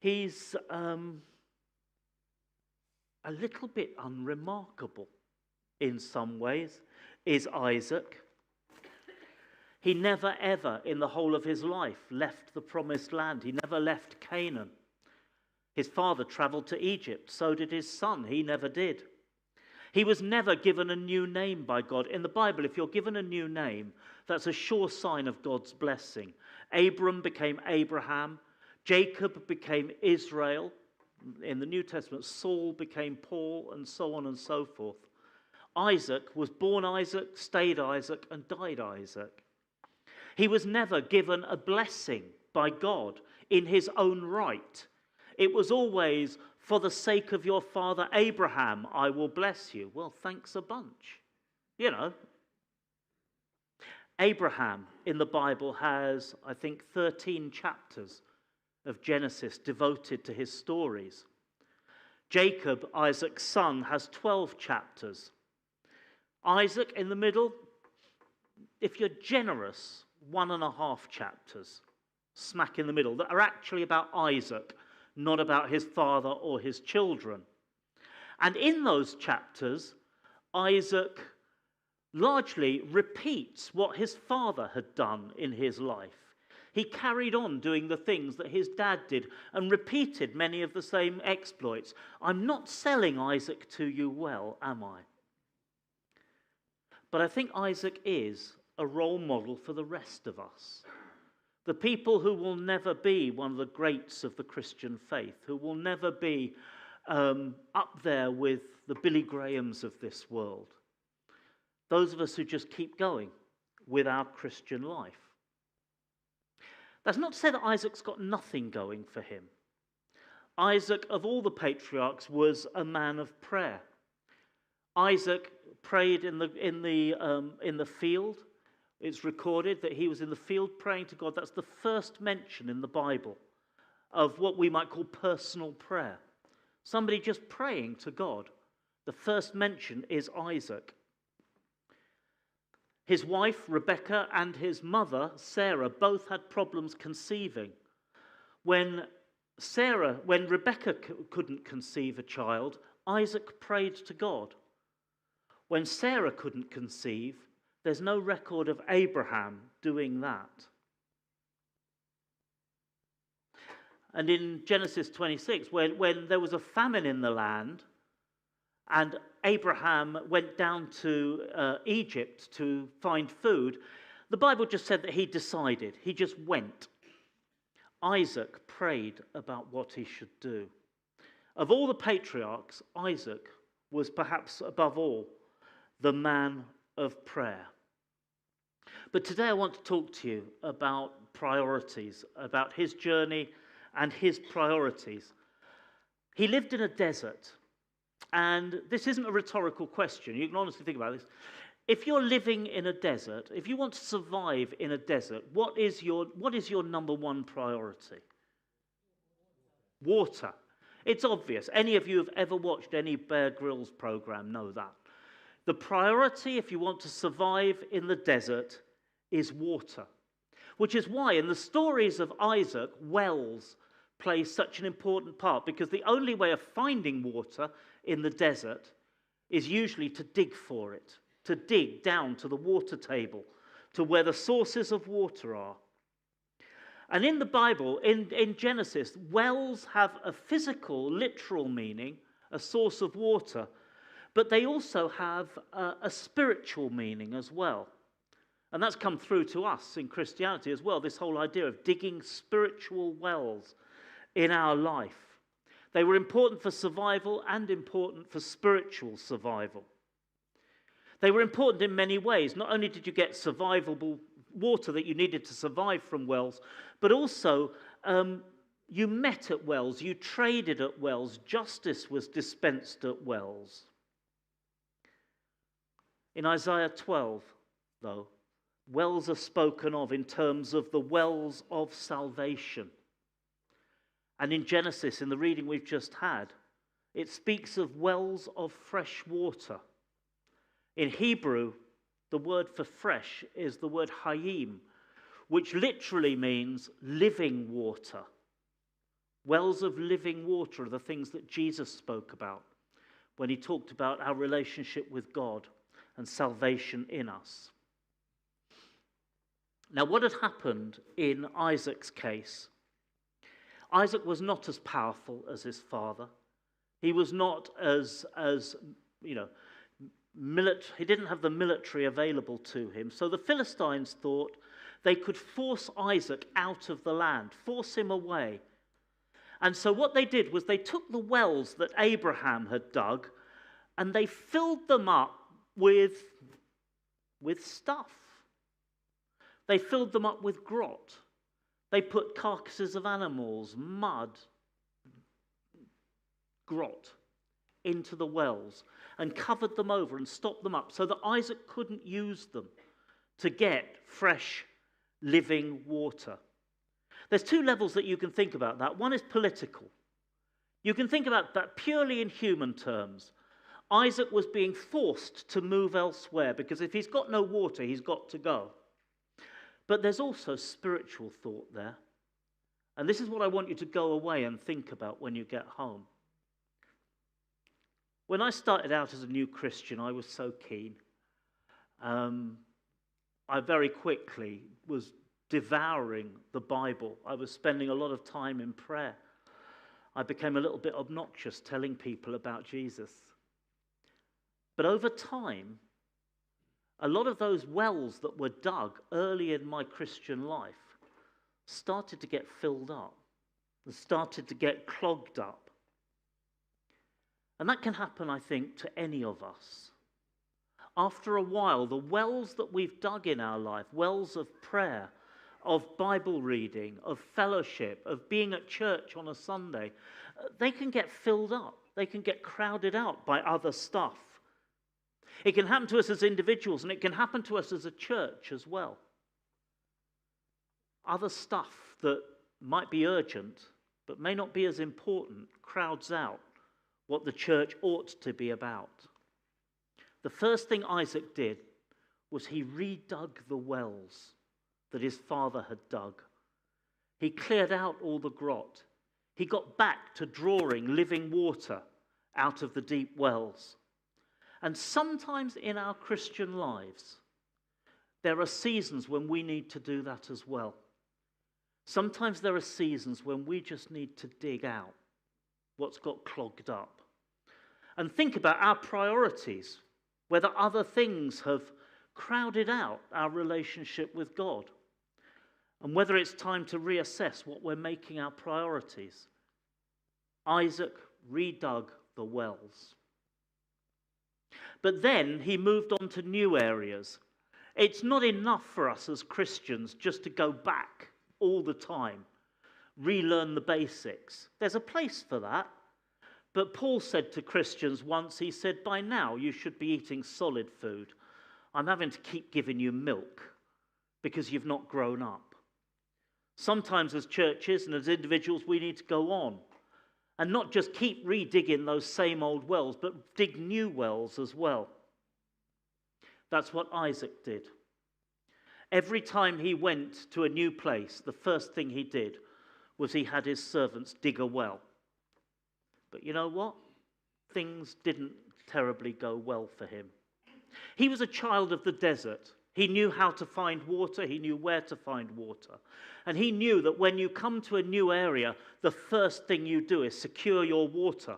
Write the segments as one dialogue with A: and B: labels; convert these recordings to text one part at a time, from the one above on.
A: He's a little bit unremarkable in some ways, is Isaac. He never ever in the whole of his life left the promised land. He never left Canaan. His father traveled to Egypt, so did his son. He never did. He was never given a new name by God. In the Bible, if you're given a new name, that's a sure sign of God's blessing. Abram became Abraham. Jacob became Israel. In the New Testament, Saul became Paul, and so on and so forth. Isaac was born Isaac, stayed Isaac, and died Isaac. He was never given a blessing by God in his own right. It was always, for the sake of your father Abraham, I will bless you. Well, thanks a bunch. You know. Abraham in the Bible has, I think, 13 chapters of Genesis devoted to his stories. Jacob, Isaac's son, has 12 chapters. Isaac in the middle, if you're generous, 1.5 chapters, smack in the middle, that are actually about Isaac, not about his father or his children. And in those chapters, Isaac largely repeats what his father had done in his life. He carried on doing the things that his dad did and repeated many of the same exploits. I'm not selling Isaac to you well, am I? But I think Isaac is a role model for the rest of us. The people who will never be one of the greats of the Christian faith, who will never be up there with the Billy Grahams of this world. Those of us who just keep going with our Christian life. That's not to say that Isaac's got nothing going for him. Isaac, of all the patriarchs, was a man of prayer. Isaac prayed in the field. It's recorded that he was in the field praying to God. That's the first mention in the Bible of what we might call personal prayer. Somebody just praying to God. The first mention is Isaac. His wife, Rebekah, and his mother, Sarah, both had problems conceiving. When Rebekah couldn't conceive a child, Isaac prayed to God. When Sarah couldn't conceive, there's no record of Abraham doing that. And in Genesis 26, when there was a famine in the land, and Abraham went down to Egypt to find food, the Bible just said that he decided. He just went. Isaac prayed about what he should do. Of all the patriarchs, Isaac was perhaps above all the man of prayer. But today I want to talk to you about priorities, about his journey and his priorities. He lived in a desert. And this isn't a rhetorical question. You can honestly think about this. If you're living in a desert, if you want to survive in a desert, what is your number one priority? Water. It's obvious. Any of you who have ever watched any Bear Grylls program know that. The priority, if you want to survive in the desert, is water. Which is why in the stories of Isaac, wells play such an important part, because the only way of finding water in the desert is usually to dig for it, to dig down to the water table, to where the sources of water are. And in the Bible, in Genesis, wells have a physical, literal meaning, a source of water, but they also have a spiritual meaning as well. And that's come through to us in Christianity as well, this whole idea of digging spiritual wells in our life. They were important for survival and important for spiritual survival. They were important in many ways. Not only did you get survivable water that you needed to survive from wells, but also you met at wells, you traded at wells, justice was dispensed at wells. In Isaiah 12, though, wells are spoken of in terms of the wells of salvation. And in Genesis, in the reading we've just had, it speaks of wells of fresh water. In Hebrew, the word for fresh is the word hayim, which literally means living water. Wells of living water are the things that Jesus spoke about when he talked about our relationship with God and salvation in us. Now, what had happened in Isaac's case? Isaac was not as powerful as his father. He was not as he didn't have the military available to him. So the Philistines thought they could force Isaac out of the land, force him away. And so what they did was they took the wells that Abraham had dug and they filled them up with stuff. They filled them up with grot. They put carcasses of animals, mud, grot into the wells and covered them over and stopped them up so that Isaac couldn't use them to get fresh, living water. There's two levels that you can think about that. One is political. You can think about that purely in human terms. Isaac was being forced to move elsewhere because if he's got no water, he's got to go. But there's also spiritual thought there. And this is what I want you to go away and think about when you get home. When I started out as a new Christian, I was so keen. I very quickly was devouring the Bible. I was spending a lot of time in prayer. I became a little bit obnoxious telling people about Jesus. But over time, a lot of those wells that were dug early in my Christian life started to get filled up and started to get clogged up. And that can happen, I think, to any of us. After a while, the wells that we've dug in our life, wells of prayer, of Bible reading, of fellowship, of being at church on a Sunday, they can get filled up. They can get crowded out by other stuff. It can happen to us as individuals, and it can happen to us as a church as well. Other stuff that might be urgent, but may not be as important, crowds out what the church ought to be about. The first thing Isaac did was he redug the wells that his father had dug. He cleared out all the grot. He got back to drawing living water out of the deep wells. And sometimes in our Christian lives, there are seasons when we need to do that as well. Sometimes there are seasons when we just need to dig out what's got clogged up. And think about our priorities, whether other things have crowded out our relationship with God, and whether it's time to reassess what we're making our priorities. Isaac redug the wells. But then he moved on to new areas. It's not enough for us as Christians just to go back all the time, relearn the basics. There's a place for that. But Paul said to Christians once, he said, by now you should be eating solid food. I'm having to keep giving you milk because you've not grown up. Sometimes as churches and as individuals, we need to go on and not just keep redigging those same old wells, but dig new wells as well. That's what Isaac did. Every time he went to a new place, the first thing he did was he had his servants dig a well. But you know what? Things didn't terribly go well for him. He was a child of the desert. He knew how to find water. He knew where to find water. And he knew that when you come to a new area, the first thing you do is secure your water.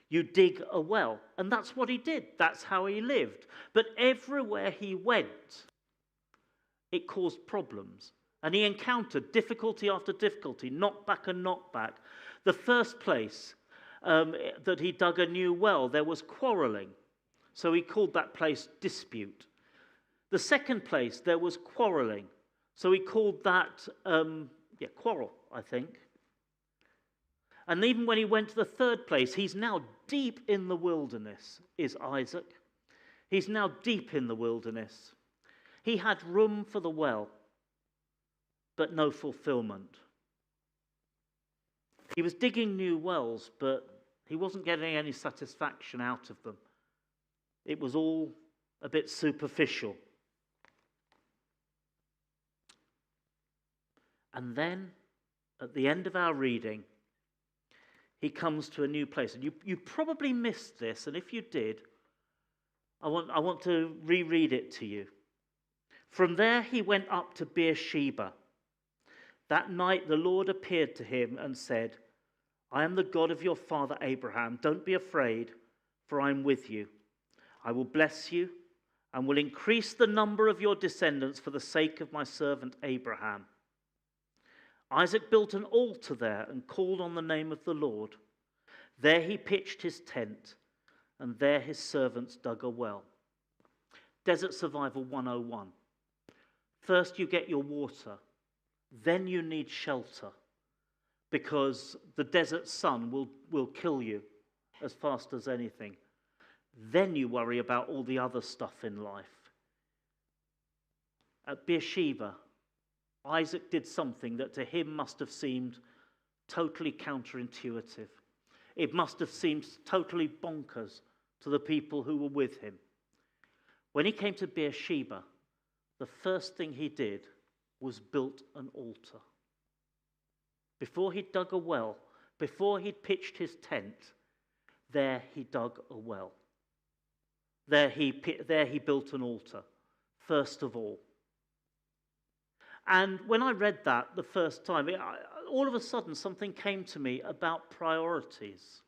A: You dig a well. And that's what he did. That's how he lived. But everywhere he went, it caused problems. And he encountered difficulty after difficulty, knockback and knockback. The first place that he dug a new well, there was quarreling. So he called that place dispute. The second place, there was quarreling. So he called that, quarrel, I think. And even when he went to the third place, he's now deep in the wilderness, is Isaac. He's now deep in the wilderness. He had room for the well, but no fulfillment. He was digging new wells, but he wasn't getting any satisfaction out of them. It was all a bit superficial. And then, at the end of our reading, he comes to a new place. And you probably missed this, and if you did, I want to reread it to you. From there he went up to Beersheba. That night the Lord appeared to him and said, I am the God of your father Abraham. Don't be afraid, for I am with you. I will bless you and will increase the number of your descendants for the sake of my servant Abraham. Isaac built an altar there and called on the name of the Lord. There he pitched his tent, and there his servants dug a well. Desert Survival 101. First you get your water, then you need shelter, because the desert sun will kill you as fast as anything. Then you worry about all the other stuff in life. At Beersheba, Isaac did something that to him must have seemed totally counterintuitive. It must have seemed totally bonkers to the people who were with him. When he came to Beersheba, the first thing he did was built an altar. Before he dug a well, before he'd pitched his tent, there he dug a well. There he built an altar, first of all. And when I read that the first time, all of a sudden something came to me about priorities.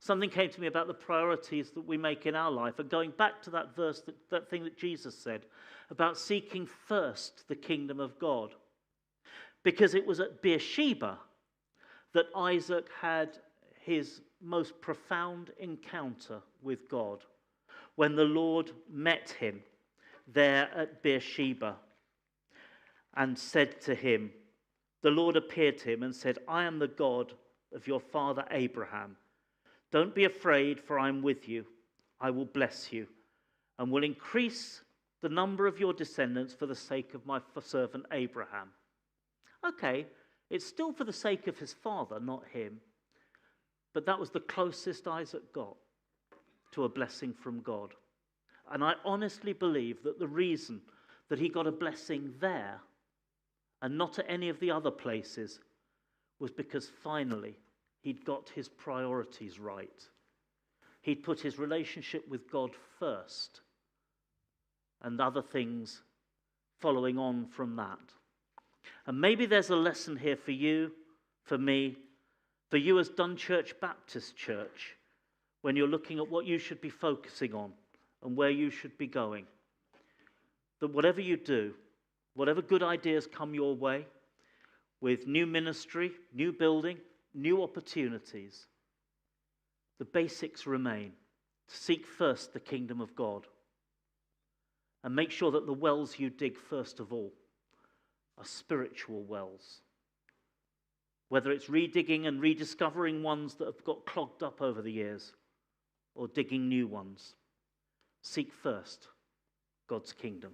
A: Something came to me about the priorities that we make in our life. And going back to that verse, that thing that Jesus said about seeking first the kingdom of God. Because it was at Beersheba that Isaac had his most profound encounter with God, when the Lord met him there at Beersheba and said to him, the Lord appeared to him and said, I am the God of your father Abraham. Don't be afraid, for I am with you. I will bless you and will increase the number of your descendants for the sake of my servant Abraham. Okay, it's still for the sake of his father, not him. But that was the closest Isaac got to a blessing from God. And I honestly believe that the reason that he got a blessing there and not at any of the other places was because finally he'd got his priorities right. He'd put his relationship with God first and other things following on from that. And maybe there's a lesson here for you, for me, for you as Dunchurch Baptist Church, when you're looking at what you should be focusing on and where you should be going. That whatever you do, whatever good ideas come your way, with new ministry, new building, new opportunities, the basics remain. Seek first the kingdom of God. And make sure that the wells you dig first of all are spiritual wells. Whether it's redigging and rediscovering ones that have got clogged up over the years, or digging new ones. Seek first God's kingdom.